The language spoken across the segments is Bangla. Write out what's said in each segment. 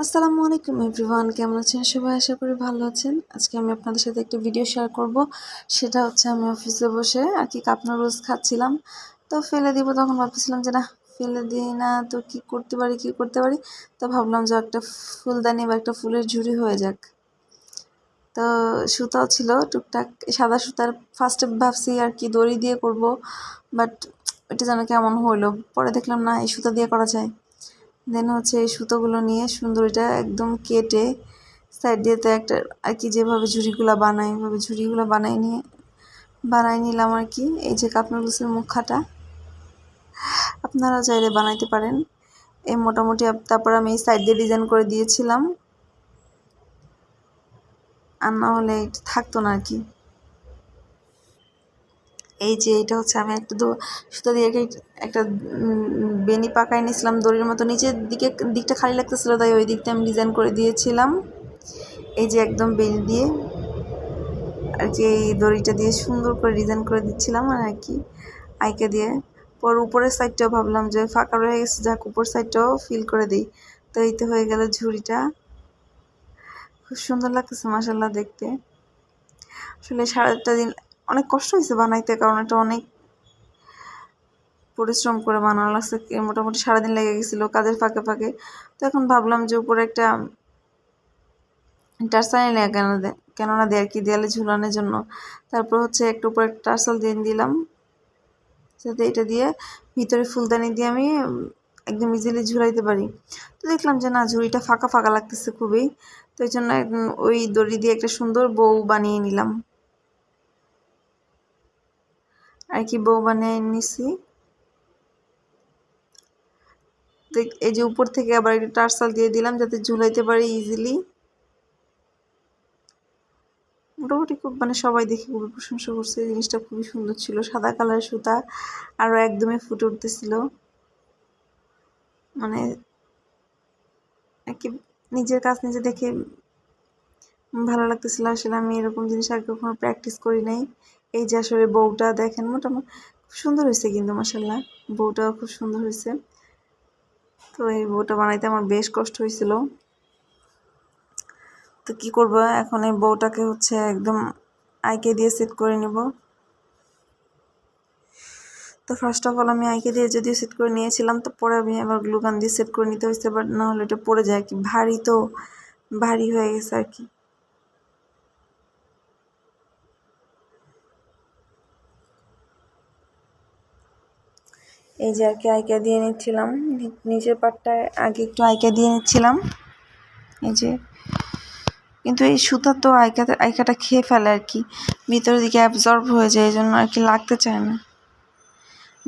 আসসালামু আলাইকুম এভরিওয়ান, কেমন আছেন সবাই? আশা করি ভালো আছেন। আজকে আমি আপনাদের সাথে একটা ভিডিও শেয়ার করব। সেটা হচ্ছে আমি অফিসে বসে আর কি কাপ নুডলস খাচ্ছিলাম। তো ফেলে দিব, তখন ভাবতেছিলাম যে না ফেলে দিই না, তো কি করতে পারি। তো ভাবলাম যে একটা ফুলদানি বা একটা ফুলের ঝুড়ি হয়ে যাক। তো সুতাও ছিল টুকটাক, সাদা সুতার। ফার্স্টে ভাবছি আর কি দড়ি দিয়ে করব, বাট এটা যেন কেমন হইলো। পরে দেখলাম না, এই সুতা দিয়ে করা যায়। দেন হচ্ছে এই সুতোগুলো নিয়ে সুন্দর এটা একদম কেটে সাইড দিয়ে তো একটা আর কি যেভাবে ঝুড়িগুলো বানায় ওইভাবে ঝুড়িগুলো বানাই নিলাম আর কি। এই যে কাপ নুডলসের মুখাটা আপনারা চাইলে বানাইতে পারেন। এই মোটামুটি তারপর আমি এই সাইড দিয়ে ডিজাইন করে দিয়েছিলাম, আর না হলে এটা থাকতো না আর কি। এই যে এটা হচ্ছে আমি একটা সুতো দিয়ে একটা বেনি পাকায় নিয়েছিলাম দড়ির মতো, নিচের দিকটা খালি লাগতেছিল, তাই ওই দিকটা আমি ডিজাইন করে দিয়েছিলাম। এই যে একদম বেনি দিয়ে আর কি এই দড়িটা দিয়ে সুন্দর করে ডিজাইন করে দিচ্ছিলাম আর কি আইকে দিয়ে। পর উপরের সাইডটাও ভাবলাম যে ফাঁকা রয়ে গেছে, যাক উপর সাইডটাও ফিল করে দিই। তো এই তো হয়ে গেল ঝুড়িটা। খুব সুন্দর লাগতেছে মাশাআল্লাহ দেখতে। আসলে সারাটা দিন অনেক কষ্ট হয়েছে বানাইতে, কারণ এটা অনেক পরিশ্রম করে বানানো লাগছে। মোটামুটি সারাদিন লেগে গেছিলো কাজের ফাঁকে ফাঁকে। তো এখন ভাবলাম যে উপরে একটা টার্সাল নিয়ে কেননা দেয় আর কি দেয়ালে ঝুলানোর জন্য। তারপর হচ্ছে একটু উপরে একটা টার্সাল দিয়ে দিলাম, যাতে এটা দিয়ে ভিতরে ফুলদানি দিয়ে আমি একদম ইজিলি ঝুলাইতে পারি। তো দেখলাম যে না, ঝুড়িটা ফাঁকা ফাঁকা লাগতেছে খুবই। তো এই জন্য ওই দড়ি দিয়ে একটা সুন্দর বউ বানিয়ে নিলাম আর কি। বউ বানিয়ে নিছি। তো এই যে উপর থেকে আবার একটা টার্সাল দিয়ে দিলাম যাতে ঝুলাইতে পারি ইজিলি। মোটামুটি খুব সবাই দেখে খুবই প্রশংসা করছে, জিনিসটা খুবই সুন্দর ছিল। সাদা কালারের সুতা, আরও একদমই ফুটে উঠতেছিল। মানে আর কি নিজের কাজ নিজে দেখে ভালো লাগতেছিল। আসলে আমি এরকম জিনিস আর কখনো প্র্যাকটিস করি নাই। এই যে আসলে বউটা দেখেন মোটামুটি খুব সুন্দর হয়েছে কিন্তু মাশাআল্লাহ, বউটাও খুব সুন্দর হয়েছে। তো এই বউটা বানাইতে আমার বেশ কষ্ট হয়েছিল। তো কি করবো এখন, এই বউটাকে হচ্ছে একদম আইকে দিয়ে সেট করে নিব। তো ফার্স্ট অফ অল আমি আইকে দিয়ে যদিও সেট করে নিয়েছিলাম, তো পরে আমি আবার গ্লুগান দিয়ে সেট করে নিতে হয়েছে, বাট না হলে এটা পড়ে যায় আর কি। ভারী হয়ে গেছে আর কি। এই যে আর কি আইকা দিয়ে নিচ্ছিলাম, নিচের পাটটায় আগে একটু আইকা দিয়ে নিচ্ছিলাম। এই যে কিন্তু এই সুতা তো আইকাটা খেয়ে ফেলে আর কি, ভিতরের দিকে অ্যাবজর্ব হয়ে যায়, এই জন্য আর কি লাগতে চায় না।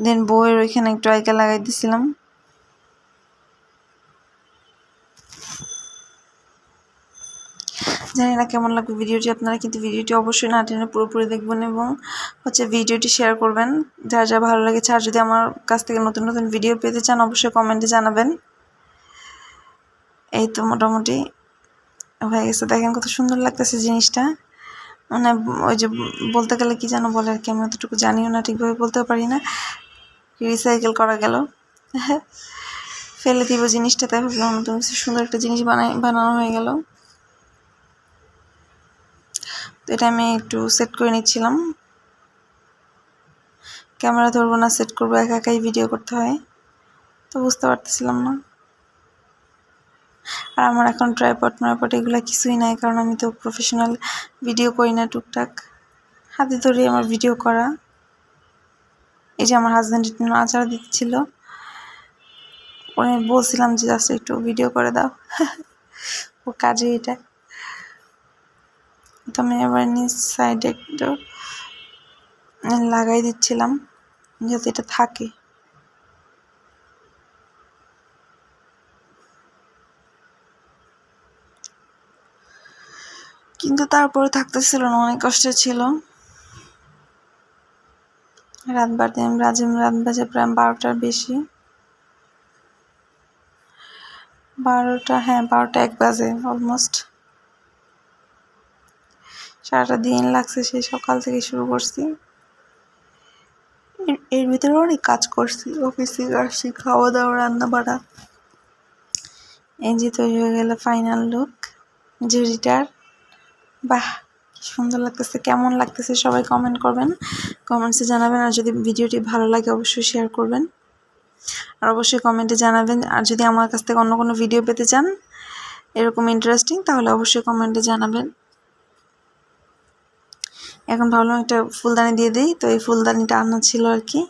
দেন বউয়ের ওইখানে একটু আইকা লাগাই দিছিলাম। জানি না কেমন লাগবে ভিডিওটি, আপনারা কিন্তু ভিডিওটি অবশ্যই না টেনে পুরোপুরি দেখবেন এবং হচ্ছে ভিডিওটি শেয়ার করবেন যার যা ভালো লেগেছে। আর যদি আমার কাছ থেকে নতুন নতুন ভিডিও পেতে চান অবশ্যই কমেন্টে জানাবেন। এই তো মোটামুটি হয়ে গেছে, দেখেন কত সুন্দর লাগতেছে জিনিসটা। মানে ওই যে বলতে গেলে কি যেন বলে আর কি, আমি অতটুকু জানিও না, ঠিকভাবে বলতেও পারি না। রিসাইকেল করা গেল, ফেলে দিব জিনিসটা, তাই ভাবলাম নতুন কিছু সুন্দর একটা জিনিস বানানো হয়ে গেল। তো এটা আমি একটু সেট করে নিচ্ছিলাম। ক্যামেরা ধরবো না, সেট করবো, একা একাই ভিডিও করতে হয়, তো বুঝতে পারতেছিলাম না। আর আমার এখন ট্রাইপড এগুলো কিছুই নাই, কারণ আমি তো প্রফেশনাল ভিডিও করি না, টুকটাক হাতে ধরে আমার ভিডিও করা। এই যে আমার হাজব্যান্ড একটু নাড়াচাড়া দিচ্ছিল, ওরে বলছিলাম যে জাস্ট একটু ভিডিও করে দাও, ও কাজে এটা। তো আমি এবার নিজ সাইডে একটু লাগাই দিচ্ছিলাম যাতে এটা থাকে। কিন্তু তারপরে থাকতেছিল না, অনেক কষ্ট ছিল। রাত বাজে প্রায় 12টার বেশি, 12টা, হ্যাঁ 12টা 1 বাজে অলমোস্ট। সারাটা দিন লাগছে, সেই সকাল থেকে শুরু করছি। এর ভিতরে অনেক কাজ করছি, অফিস থেকে আসছি, খাওয়া দাওয়া, রান্না বাড়া, এই যে তৈরি হয়ে গেল ফাইনাল লুক ঝুড়িটার। বাহ, কি সুন্দর লাগতেছে! কেমন লাগতেছে সবাই কমেন্ট করবেন, কমেন্টসে জানাবেন। আর যদি ভিডিওটি ভালো লাগে অবশ্যই শেয়ার করবেন, আর অবশ্যই কমেন্টে জানাবেন। আর যদি আমার কাছ থেকে অন্য কোনো ভিডিও পেতে চান এরকম ইন্টারেস্টিং, তাহলে অবশ্যই কমেন্টে জানাবেন। এখন ভাবলাম একটা ফুলদানি দিয়ে দিই, তো এই ফুলদানিটা আনা ছিল আর কি।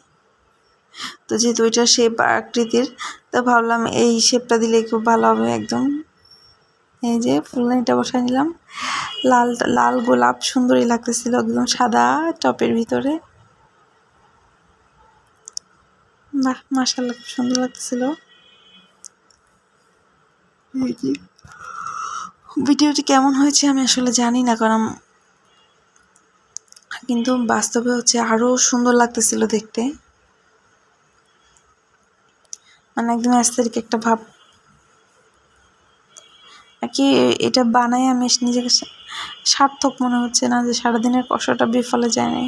তো যেহেতু ওইটা শেপ আকৃতির, তো ভাবলাম এই শেপটা দিলে খুব ভালো হবে একদম। এই যে ফুলদানিটা বসাই নিলাম। লাল লাল গোলাপ সুন্দরই লাগতেছিল, একদম সাদা টপের ভিতরে। বাহ, মাশাআল্লাহ, খুব সুন্দর লাগতেছিল। ভিডিওটি কেমন হয়েছে আমি আসলে জানি না, কারণ কিন্তু বাস্তবে হচ্ছে আরো সুন্দর লাগতেছিল দেখতে, মানে একদম অ্যাস্থেটিক একটা ভাব আর কি। এটা বানাই আমি নিজেকে সার্থক মনে হচ্ছে না, যে সারাদিনের কষ্টটা বিফলে যায় নাই।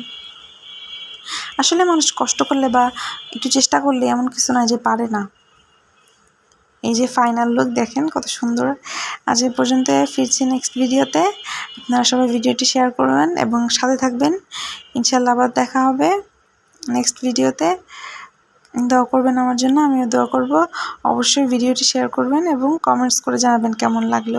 আসলে মানুষ কষ্ট করলে বা একটু চেষ্টা করলে এমন কিছু না যে পারে না। এই যে ফাইনাল লুক দেখেন কত সুন্দর। আজ এই পর্যন্ত, ফিরছি নেক্সট ভিডিওতে। আপনারা সবাই ভিডিওটি শেয়ার করবেন এবং সাথে থাকবেন। ইনশাল্লাহ আবার দেখা হবে নেক্সট ভিডিওতে। দোয়া করবেন আমার জন্য, আমিও দোয়া করব। অবশ্যই ভিডিওটি শেয়ার করবেন এবং কমেন্টস করে জানাবেন কেমন লাগলো।